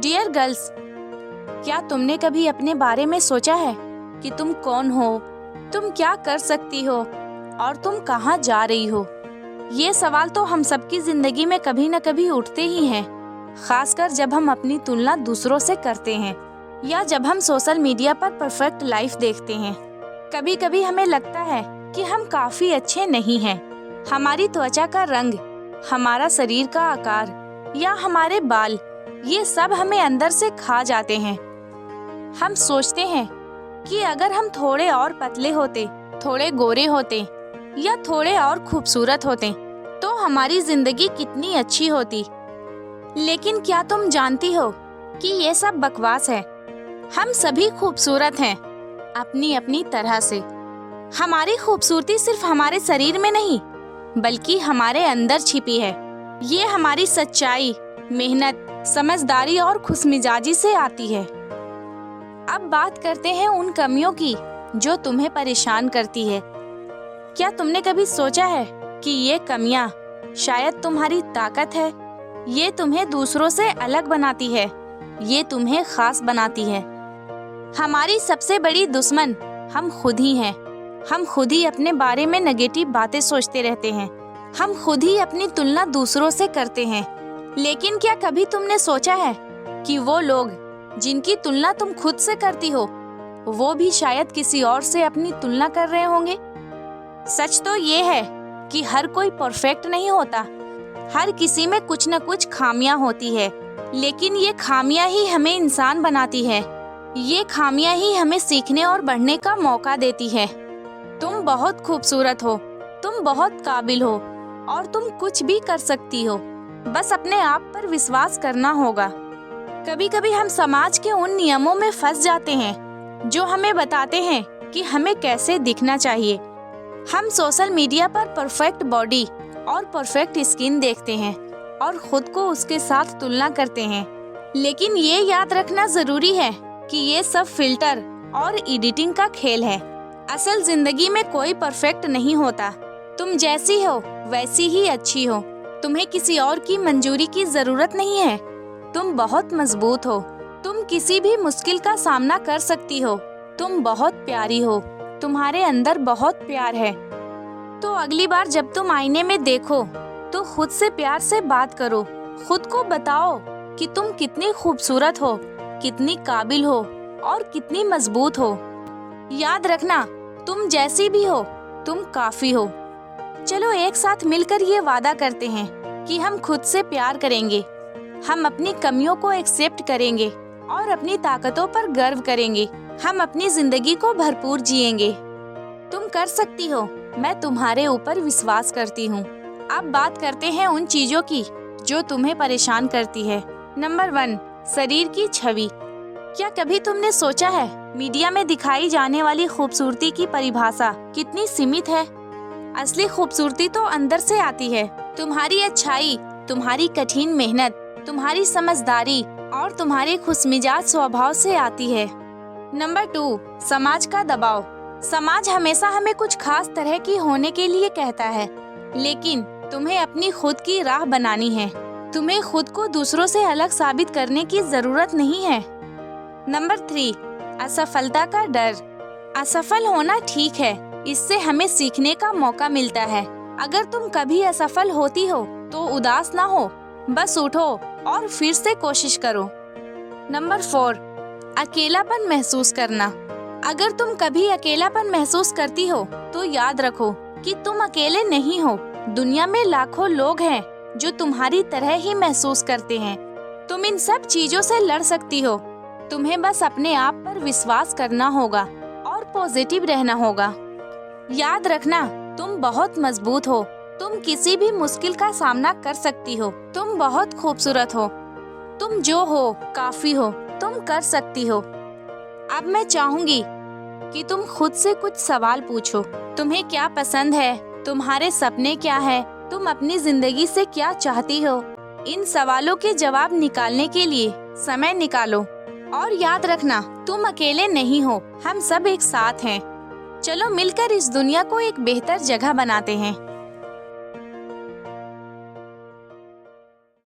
Dear girls, क्या तुमने कभी अपने बारे में सोचा है कि तुम कौन हो, तुम क्या कर सकती हो और तुम कहाँ जा रही हो? ये सवाल तो हम सबकी जिंदगी में कभी न कभी उठते ही हैं, खासकर जब हम अपनी तुलना दूसरों से करते हैं या जब हम सोशल मीडिया पर परफेक्ट लाइफ देखते हैं। कभी कभी हमें लगता है कि हम काफी अच्छे नहीं हैं। हमारी त्वचा का रंग, हमारा शरीर का आकार या हमारे बाल, ये सब हमें अंदर से खा जाते हैं। हम सोचते हैं कि अगर हम थोड़े और पतले होते, थोड़े गोरे होते या थोड़े और खूबसूरत होते तो हमारी जिंदगी कितनी अच्छी होती। लेकिन क्या तुम जानती हो कि ये सब बकवास है। हम सभी खूबसूरत हैं अपनी अपनी तरह से। हमारी खूबसूरती सिर्फ हमारे शरीर में नहीं बल्कि हमारे अंदर छिपी है। ये हमारी सच्चाई, मेहनत, समझदारी और खुशमिजाजी से आती है। अब बात करते हैं उन कमियों की जो तुम्हें परेशान करती है। क्या तुमने कभी सोचा है कि ये कमियां शायद तुम्हारी ताकत है? ये तुम्हें दूसरों से अलग बनाती है, ये तुम्हें खास बनाती है। हमारी सबसे बड़ी दुश्मन हम खुद ही हैं। हम खुद ही अपने बारे में नेगेटिव बातें सोचते रहते हैं। हम खुद ही अपनी तुलना दूसरों से करते हैं। लेकिन क्या कभी तुमने सोचा है कि वो लोग जिनकी तुलना तुम खुद से करती हो, वो भी शायद किसी और से अपनी तुलना कर रहे होंगे? सच तो ये है कि हर कोई परफेक्ट नहीं होता। हर किसी में कुछ न कुछ खामियां होती है, लेकिन ये खामियां ही हमें इंसान बनाती है। ये खामियां ही हमें सीखने और बढ़ने का मौका देती है। तुम बहुत खूबसूरत हो, तुम बहुत काबिल हो और तुम कुछ भी कर सकती हो। बस अपने आप पर विश्वास करना होगा। कभी कभी हम समाज के उन नियमों में फंस जाते हैं जो हमें बताते हैं कि हमें कैसे दिखना चाहिए। हम सोशल मीडिया पर परफेक्ट बॉडी और परफेक्ट स्किन देखते हैं और खुद को उसके साथ तुलना करते हैं। लेकिन ये याद रखना जरूरी है कि ये सब फिल्टर और एडिटिंग का खेल है। असल जिंदगी में कोई परफेक्ट नहीं होता। तुम जैसी हो वैसी ही अच्छी हो। तुम्हें किसी और की मंजूरी की जरूरत नहीं है। तुम बहुत मजबूत हो। तुम किसी भी मुश्किल का सामना कर सकती हो। तुम बहुत प्यारी हो। तुम्हारे अंदर बहुत प्यार है। तो अगली बार जब तुम आईने में देखो तो खुद से प्यार से बात करो। खुद को बताओ कि तुम कितनी खूबसूरत हो, कितनी काबिल हो और कितनी मजबूत हो। याद रखना, तुम जैसी भी हो तुम काफी हो। चलो एक साथ मिलकर ये वादा करते हैं कि हम खुद से प्यार करेंगे। हम अपनी कमियों को एक्सेप्ट करेंगे और अपनी ताकतों पर गर्व करेंगे। हम अपनी जिंदगी को भरपूर जिएंगे। तुम कर सकती हो। मैं तुम्हारे ऊपर विश्वास करती हूँ। अब बात करते हैं उन चीजों की जो तुम्हें परेशान करती है। नंबर 1, शरीर की छवि। क्या कभी तुमने सोचा है मीडिया में दिखाई जाने वाली खूबसूरती की परिभाषा कितनी सीमित है? असली खूबसूरती तो अंदर से आती है। तुम्हारी अच्छाई, तुम्हारी कठिन मेहनत, तुम्हारी समझदारी और तुम्हारे खुशमिजाज स्वभाव से आती है। नंबर 2, समाज का दबाव। समाज हमेशा हमें कुछ खास तरह की होने के लिए कहता है, लेकिन तुम्हें अपनी खुद की राह बनानी है। तुम्हें खुद को दूसरों से अलग साबित करने की जरूरत नहीं है। नंबर 3, असफलता का डर। असफल होना ठीक है, इससे हमें सीखने का मौका मिलता है। अगर तुम कभी असफल होती हो तो उदास ना हो, बस उठो और फिर से कोशिश करो। नंबर 4, अकेलापन महसूस करना। अगर तुम कभी अकेलापन महसूस करती हो तो याद रखो कि तुम अकेले नहीं हो। दुनिया में लाखों लोग हैं जो तुम्हारी तरह ही महसूस करते हैं। तुम इन सब चीजों से लड़ सकती हो। तुम्हें बस अपने आप पर विश्वास करना होगा और पॉजिटिव रहना होगा। याद रखना, तुम बहुत मजबूत हो। तुम किसी भी मुश्किल का सामना कर सकती हो। तुम बहुत खूबसूरत हो। तुम जो हो काफी हो। तुम कर सकती हो। अब मैं चाहूंगी कि तुम खुद से कुछ सवाल पूछो। तुम्हें क्या पसंद है? तुम्हारे सपने क्या है? तुम अपनी जिंदगी से क्या चाहती हो? इन सवालों के जवाब निकालने के लिए समय निकालो। और याद रखना, तुम अकेले नहीं हो। हम सब एक साथ हैं। चलो मिलकर इस दुनिया को एक बेहतर जगह बनाते हैं।